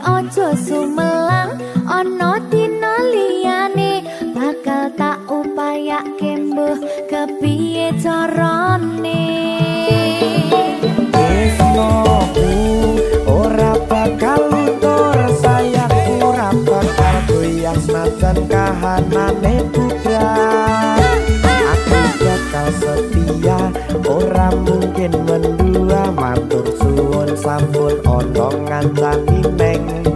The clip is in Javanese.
Ojo sumelang ana dina liyane bakal tak upayake mbuh kepiye carane tresnoku ora bakal luntur sayangku ora bakal goyang senajan kahanane budak aku bakal setia ora mungkin mendua matur suwun sampun ana ngancani neng